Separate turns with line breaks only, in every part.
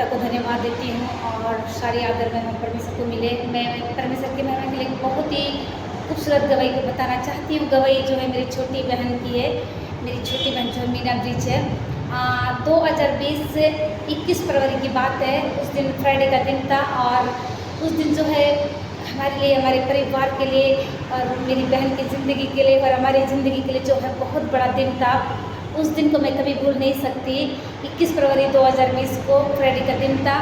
पिता को धन्यवाद देती हूँ और सारी आदर महिमा परमेश्वर को मिले। मैं परमेश्वर की महिमा के लिए बहुत ही खूबसूरत गवाही को बताना चाहती हूँ। गवाही जो है मेरी छोटी बहन की है। मेरी छोटी बहन जो मीना ब्रिज है। 2020 से 21 फरवरी की बात है। उस दिन फ्राइडे का दिन था और उस दिन जो है हमारे लिए, हमारे परिवार के लिए और मेरी बहन की ज़िंदगी के लिए और हमारी ज़िंदगी के लिए जो है बहुत बड़ा दिन था। उस दिन को मैं कभी भूल नहीं सकती। 21 फरवरी 2020 को फ्राइडे का दिन था।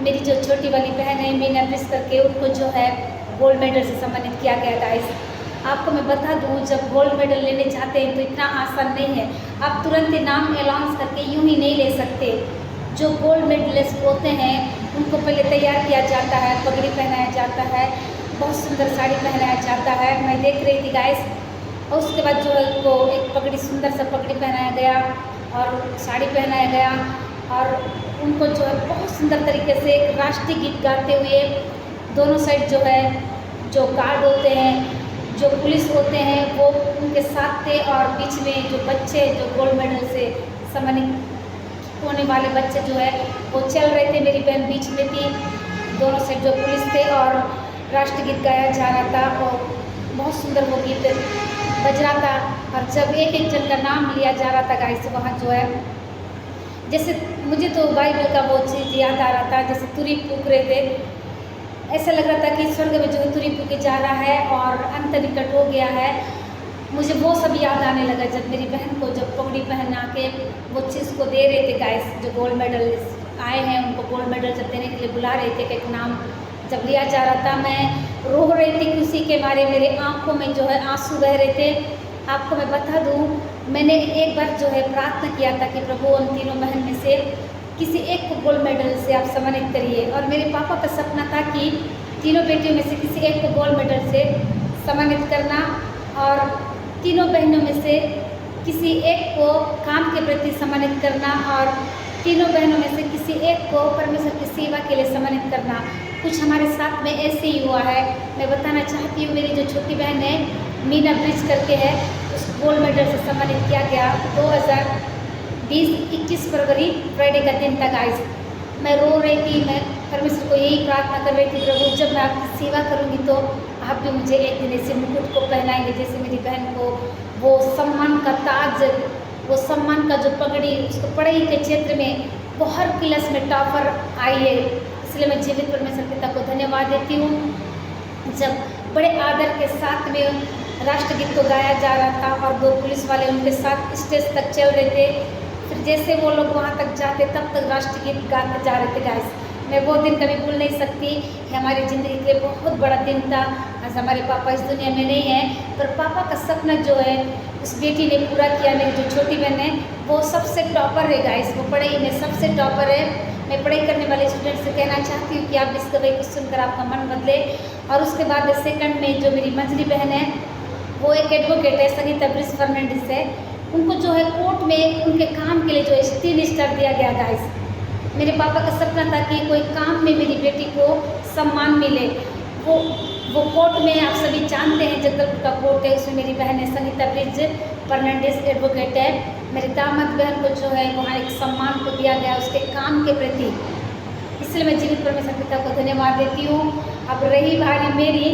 मेरी जो छोटी वाली बहन है मीना ब्रिज करके, उनको जो है गोल्ड मेडल से सम्मानित किया गया। गाइस, आपको मैं बता दूं, जब गोल्ड मेडल लेने जाते हैं तो इतना आसान नहीं है। आप तुरंत नाम अनाउंस करके यूं ही नहीं ले सकते। जो गोल्ड मेडलिस्ट होते हैं उनको पहले तैयार किया जाता है, पगड़ी पहनाया जाता है, बहुत सुंदर साड़ी पहनाया जाता है। मैं देख रही थी गाइस, और उसके बाद जो है उनको एक पगड़ी, सुंदर सा पगड़ी पहनाया गया और साड़ी पहनाया गया और उनको जो है बहुत सुंदर तरीके से एक राष्ट्रीय गीत गाते हुए दोनों साइड जो है, जो गार्ड होते हैं, जो पुलिस होते हैं, वो उनके साथ थे और बीच में जो बच्चे, जो गोल्ड मेडल से सम्मानित होने वाले बच्चे जो है वो चल रहे थे। मेरी बहन बीच में थी, दोनों साइड जो पुलिस थे और राष्ट्रीय गीत गाया जा रहा था और बहुत सुंदर वो गीत बज रहा था। और जब एक एक जन का नाम लिया जा रहा था गाइस, वहाँ जो है जैसे मुझे तो बाइबल का वो चीज़ याद आ रहा था, जैसे तुरी फूक रहे थे। ऐसा लग रहा था कि स्वर्ग में जो है तुरी फूके जा रहा है और अंत निकट हो गया है। मुझे वो सब याद आने लगा जब मेरी बहन को जब पगड़ी पहना के वो चीज़ को दे रहे थे गाइस। जो गोल्ड मेडल आए हैं उनको गोल्ड मेडल जब देने के लिए बुला रहे थे, एक नाम जब लिया जा रहा था, मैं रो रही थी खुशी के मारे। मेरे आंखों में जो है आंसू बह रहे थे। आपको मैं बता दूं, मैंने एक बार जो है प्रार्थना किया था कि प्रभु उन तीनों बहन में से किसी एक को गोल्ड मेडल से आप सम्मानित करिए। और मेरे पापा का सपना था कि तीनों बेटियों में से किसी एक को गोल्ड मेडल से सम्मानित करना और तीनों बहनों में से किसी एक को काम के प्रति सम्मानित करना और तीनों बहनों में से किसी एक को परमेश्वर की सेवा के लिए सम्मानित करना। कुछ हमारे साथ में ऐसे ही हुआ है। मैं बताना चाहती हूँ, मेरी जो छोटी बहन है मीना ब्रिज करके है, उस गोल्ड मेडल से सम्मानित किया गया। 2020 21 फरवरी फ्राइडे का दिन था गाइस। मैं रो रही थी। मैं परमेश्वर को यही प्रार्थना कर रही थी, प्रभु जब मैं आपकी सेवा करूँगी तो आप भी मुझे एक दिन ऐसे मुकुट को पहनाएंगे जैसे मेरी बहन को वो सम्मान का ताज, वो सम्मान का जो पगड़ी, उसको पढ़ाई के क्षेत्र में वो हर क्लास में टॉपर आई है। इसलिए मैं जीवित परमेश्वर पिता को धन्यवाद देती हूँ। जब बड़े आदर के साथ में राष्ट्रगीत को गाया जा रहा था और 2 पुलिस वाले उनके साथ स्टेज तक चल रहे थे, फिर जैसे वो लोग वहाँ तक जाते तब तक राष्ट्रगीत गाते जा रहे थे गाइस। मैं वो दिन कभी भूल नहीं सकती। हमारी ज़िंदगी के लिए बहुत बड़ा दिन था। आज हमारे पापा इस दुनिया में नहीं हैं, पर पापा का सपना जो है उस बेटी ने पूरा किया। मेरी जो छोटी बहन है वो सबसे टॉपर है गाइस, वो पढ़ाई में सबसे टॉपर है। मैं पढ़ाई करने वाले स्टूडेंट से कहना चाहती हूँ कि आप इस गवाही को सुनकर आपका मन बदले। और उसके बाद सेकंड में जो मेरी मंझली बहन है वो एक एडवोकेट है, संगीता ब्रिज फर्नांडिस है। उनको जो है कोर्ट में उनके काम के लिए जो है 3 स्टार दिया गया गाइस। मेरे पापा का सपना था कि कोई काम में मेरी बेटी को सम्मान मिले। वो कोर्ट में, आप सभी जानते हैं जगदलपुर का कोर्ट है, उसमें मेरी बहन है संगीता ब्रिज फर्नांडिस एडवोकेट है। मेरे दामाद बहन को जो है वहाँ एक सम्मान को दिया गया उसके काम के प्रति। इसलिए मैं जीवित परमेश्वर पिता को धन्यवाद देती हूँ। अब रही बारी मेरी,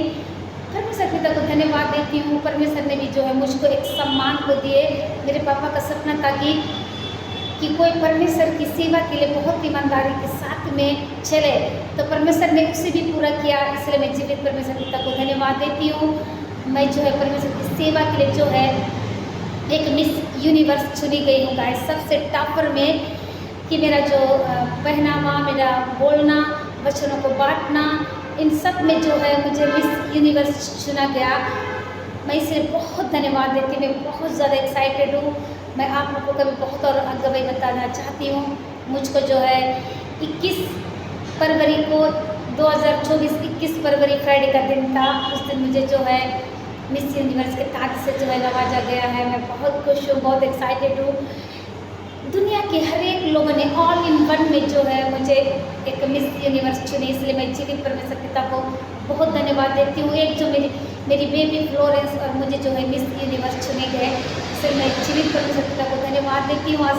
परमेश्वर पिता को धन्यवाद देती हूँ। परमेश्वर ने भी जो है मुझको एक सम्मान को दिए। मेरे पापा का सपना था कि कोई परमेश्वर की सेवा के लिए बहुत ईमानदारी के साथ में चले, तो परमेश्वर ने उसे भी पूरा किया। इसलिए मैं जीवित परमेश्वर पिता को धन्यवाद देती हूँ। मैं जो है परमेश्वर की सेवा के लिए जो है एक मिस यूनिवर्स चुनी गई हूँ गाइस, सबसे टॉपर में। कि मेरा जो पहनावा, मेरा बोलना, वचनों को बांटना, इन सब में जो है मुझे मिस यूनिवर्स चुना गया। मैं इसे बहुत धन्यवाद देती हूँ। मैं बहुत ज़्यादा एक्साइटेड हूँ। मैं आप लोगों को भी बहुत और गवाही बताना चाहती हूँ। मुझको जो है 21 फरवरी को 2024 21 फरवरी फ्राइडे का दिन था। उस दिन मुझे जो है मिस यूनिवर्स के ताज से जो है नवाजा गया है। मैं बहुत खुश हूँ, बहुत एक्साइटेड हूँ। दुनिया के हर एक लोगों ने ऑल इन वन में जो है मुझे एक मिस यूनिवर्स चुनी। इसलिए मैं जीवित परमेश्वर पिता को बहुत धन्यवाद देती हूँ। एक जो मेरी बेबी फ्लोरेंस और मुझे जो है मिस यूनिवर्स चुने गए, इसलिए मैं जीवित परमेश्वर पिता को धन्यवाद देती हूँ। आज